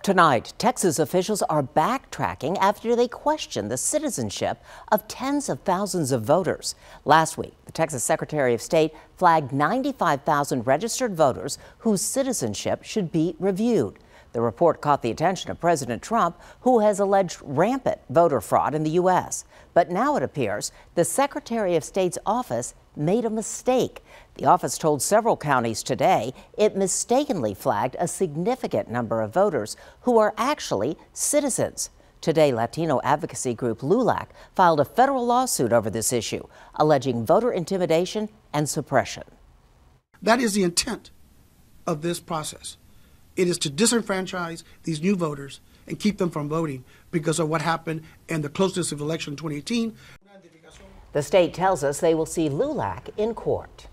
Tonight, Texas officials are backtracking after they question the citizenship of tens of thousands of voters. Last week, the Texas Secretary of State flagged 95,000 registered voters whose citizenship should be reviewed. The report caught the attention of President Trump, who has alleged rampant voter fraud in the U.S. But now it appears the Secretary of State's office made a mistake. The office told several counties today it mistakenly flagged a significant number of voters who are actually citizens. Today, Latino advocacy group LULAC filed a federal lawsuit over this issue, alleging voter intimidation and suppression. That is the intent of this process. It is to disenfranchise these new voters and keep them from voting because of what happened in the closeness of election 2018. The state tells us they will see LULAC in court.